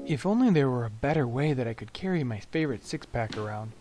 If only there were a better way that I could carry my favorite six-pack around.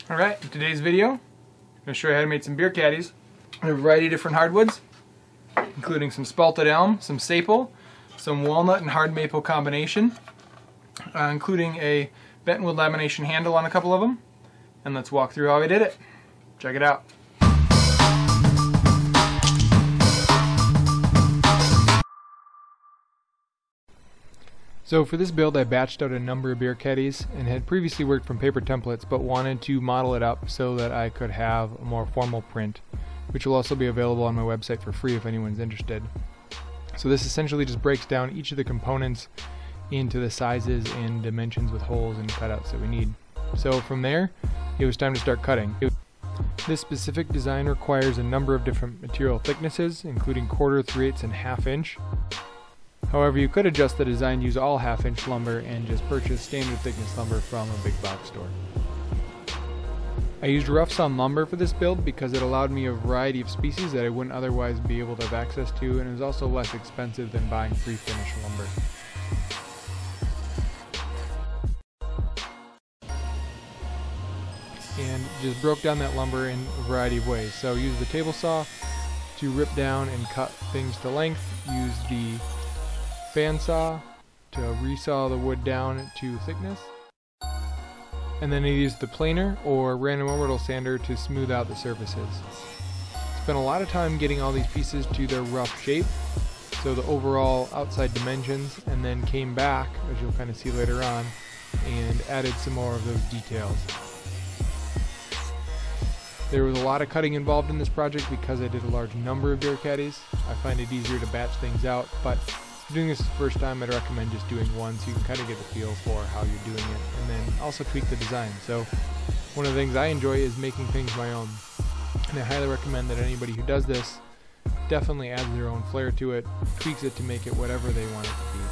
Alright, in today's video, I'm going to show you how to make some beer caddies in a variety of different hardwoods, including some spalted elm, some sapel, some walnut and hard maple combination, including a bentwood lamination handle on a couple of them. And let's walk through how I did it. Check it out. So for this build I batched out a number of beer caddies and had previously worked from paper templates but wanted to model it up so that I could have a more formal print, which will also be available on my website for free if anyone's interested. So this essentially just breaks down each of the components into the sizes and dimensions with holes and cutouts that we need. So from there, it was time to start cutting. This specific design requires a number of different material thicknesses, including 1/4, 3/8, and 1/2 inch. However, you could adjust the design, use all 1/2 inch lumber, and just purchase standard thickness lumber from a big box store. I used rough sawn lumber for this build because it allowed me a variety of species that I wouldn't otherwise be able to have access to, and it was also less expensive than buying pre-finished lumber. And just broke down that lumber in a variety of ways. So use the table saw to rip down and cut things to length, use the bandsaw to resaw the wood down to thickness, and then I used the planer or random orbital sander to smooth out the surfaces. Spent a lot of time getting all these pieces to their rough shape, so the overall outside dimensions, and then came back, as you'll kind of see later on, and added some more of those details. There was a lot of cutting involved in this project because I did a large number of beer caddies. I find it easier to batch things out, but if you're doing this the first time, I'd recommend just doing one so you can kind of get the feel for how you're doing it, and then also tweak the design. So one of the things I enjoy is making things my own, and I highly recommend that anybody who does this definitely adds their own flair to it, tweaks it to make it whatever they want it to be.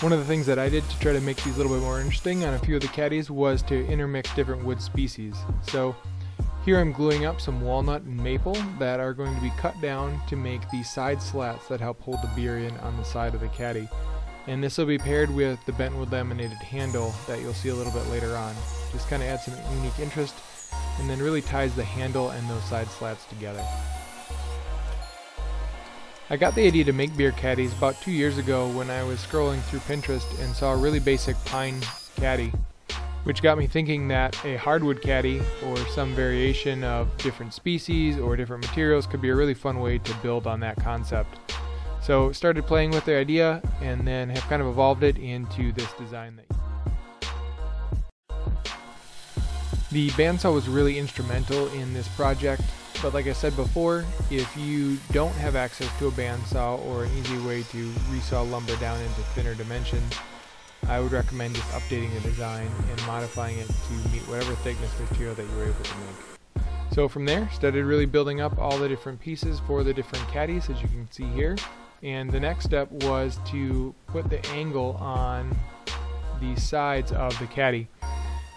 One of the things that I did to try to make these a little bit more interesting on a few of the caddies was to intermix different wood species. So here I'm gluing up some walnut and maple that are going to be cut down to make the side slats that help hold the beer in on the side of the caddy. And this will be paired with the bentwood laminated handle that you'll see a little bit later on. Just kind of adds some unique interest and then really ties the handle and those side slats together. I got the idea to make beer caddies about 2 years ago when I was scrolling through Pinterest and saw a really basic pine caddy, which got me thinking that a hardwood caddy or some variation of different species or different materials could be a really fun way to build on that concept. So started playing with the idea and then have kind of evolved it into this design. The bandsaw was really instrumental in this project, but like I said before, if you don't have access to a bandsaw or an easy way to resaw lumber down into thinner dimensions, I would recommend just updating the design and modifying it to meet whatever thickness material that you were able to make. So from there, started really building up all the different pieces for the different caddies, as you can see here. And the next step was to put the angle on the sides of the caddy.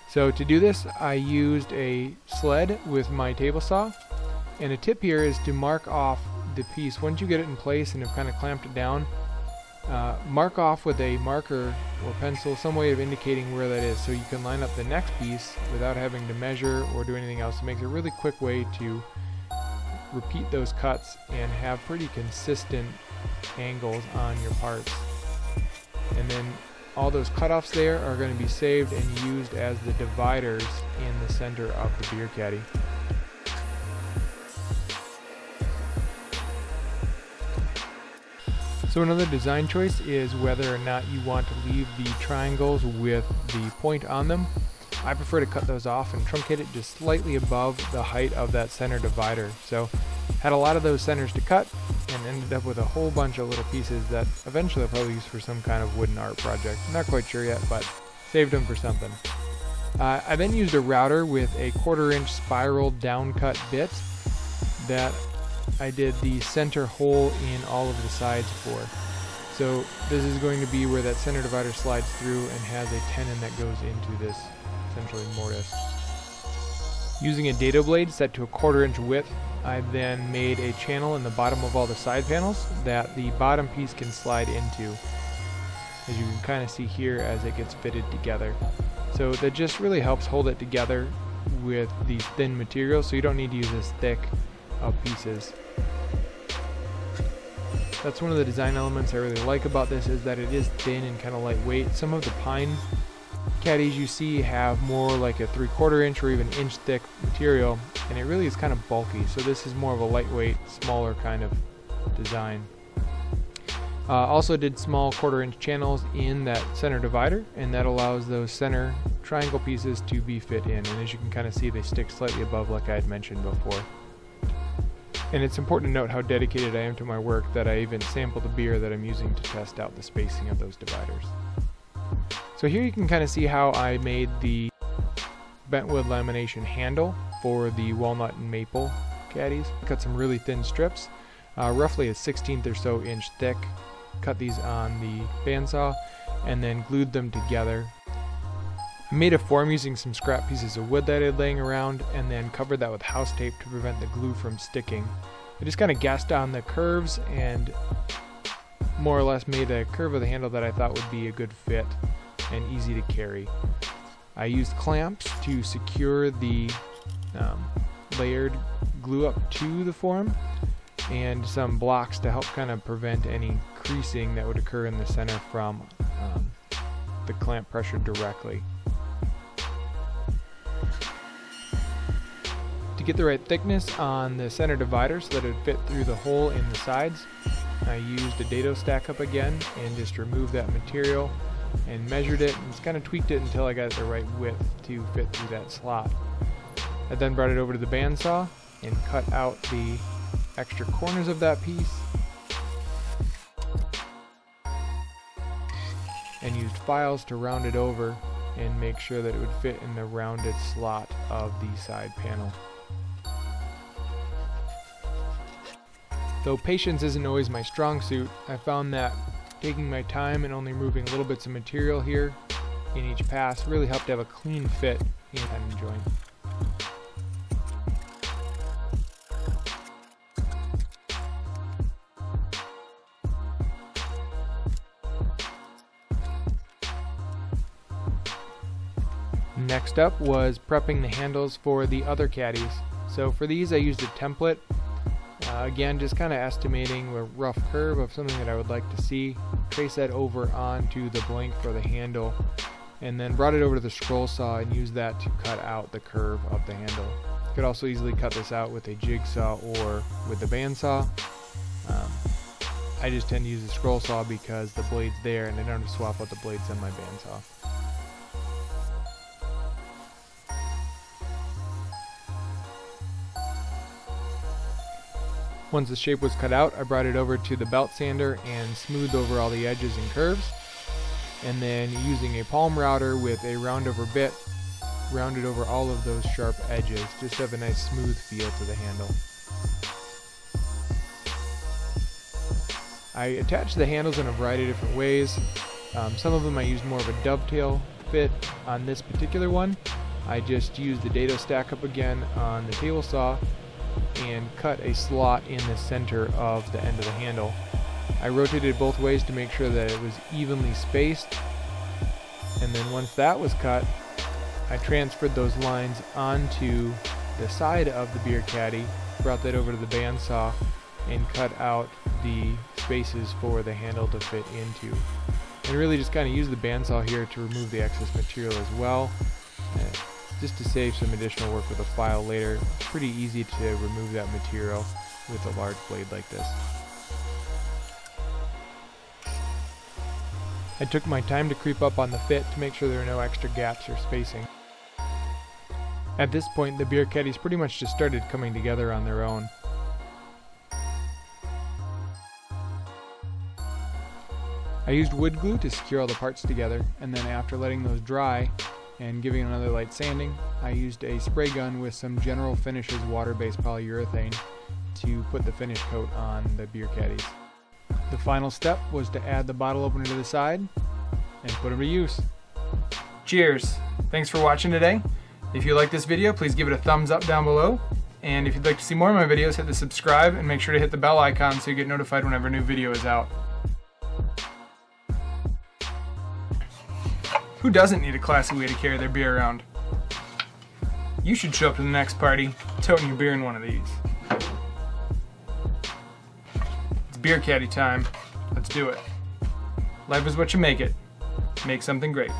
So to do this, I used a sled with my table saw, and a tip here is to mark off the piece. Once you get it in place and have kind of clamped it down, mark off with a marker or pencil some way of indicating where that is, so you can line up the next piece without having to measure or do anything else. It makes a really quick way to repeat those cuts and have pretty consistent angles on your parts. And then all those cutoffs there are going to be saved and used as the dividers in the center of the beer caddy. So another design choice is whether or not you want to leave the triangles with the point on them. I prefer to cut those off and truncate it just slightly above the height of that center divider. So had a lot of those centers to cut and ended up with a whole bunch of little pieces that eventually I'll probably use for some kind of wooden art project. I'm not quite sure yet, but saved them for something. I then used a router with a 1/4 inch spiral downcut bit that I did the center hole in all of the sides for. So this is going to be where that center divider slides through and has a tenon that goes into this essentially mortise. Using a dado blade set to a 1/4 inch width, I then made a channel in the bottom of all the side panels that the bottom piece can slide into, as you can kind of see here as it gets fitted together. So that just really helps hold it together with the thin material, so you don't need to use as thick of pieces. That's one of the design elements I really like about this, is that it is thin and kind of lightweight. Some of the pine caddies you see have more like a 3/4 inch or even inch thick material, and it really is kind of bulky. So this is more of a lightweight, smaller kind of design. Also did small 1/4 inch channels in that center divider, and that allows those center triangle pieces to be fit in. And as you can kind of see, they stick slightly above like I had mentioned before. And it's important to note how dedicated I am to my work that I even sampled the beer that I'm using to test out the spacing of those dividers. So here you can kind of see how I made the bentwood lamination handle for the walnut and maple caddies. Cut some really thin strips, roughly a 1/16 or so inch thick. Cut these on the bandsaw and then glued them together. I made a form using some scrap pieces of wood that I had laying around, and then covered that with house tape to prevent the glue from sticking. I just kind of guessed on the curves and more or less made a curve of the handle that I thought would be a good fit and easy to carry. I used clamps to secure the layered glue up to the form, and some blocks to help kind of prevent any creasing that would occur in the center from the clamp pressure directly. To get the right thickness on the center divider so that it would fit through the hole in the sides, I used a dado stack up again and just removed that material and measured it and just kind of tweaked it until I got it the right width to fit through that slot. I then brought it over to the bandsaw and cut out the extra corners of that piece and used files to round it over and make sure that it would fit in the rounded slot of the side panel. Though patience isn't always my strong suit, I found that taking my time and only removing little bits of material here in each pass really helped to have a clean fit in that joint. Next up was prepping the handles for the other caddies. So for these I used a template. Again, just kind of estimating a rough curve of something that I would like to see. Trace that over onto the blank for the handle, and then brought it over to the scroll saw and used that to cut out the curve of the handle. You could also easily cut this out with a jigsaw or with the bandsaw. I just tend to use the scroll saw because the blade's there and I don't have to swap out the blades on my bandsaw. Once the shape was cut out, I brought it over to the belt sander and smoothed over all the edges and curves. And then using a palm router with a round-over bit, rounded over all of those sharp edges, just to have a nice smooth feel to the handle. I attached the handles in a variety of different ways. Some of them I used more of a dovetail fit. On this particular one, I just used the dado stack up again on the table saw and cut a slot in the center of the end of the handle. I rotated both ways to make sure that it was evenly spaced, and then once that was cut, I transferred those lines onto the side of the beer caddy, brought that over to the bandsaw, and cut out the spaces for the handle to fit into. And really just kind of use the bandsaw here to remove the excess material as well, just to save some additional work with a file later. It's pretty easy to remove that material with a large blade like this. I took my time to creep up on the fit to make sure there are no extra gaps or spacing. At this point, the beer caddies pretty much just started coming together on their own. I used wood glue to secure all the parts together, and then after letting those dry and giving it another light sanding. I used a spray gun with some General Finishes water-based polyurethane to put the finish coat on the beer caddies. The final step was to add the bottle opener to the side and put them to use. Cheers! Thanks for watching today. If you like this video, please give it a thumbs up down below. And if you'd like to see more of my videos, hit the subscribe and make sure to hit the bell icon so you get notified whenever a new video is out. Who doesn't need a classy way to carry their beer around? You should show up to the next party toting your beer in one of these. It's beer caddy time. Let's do it. Life is what you make it. Make something great.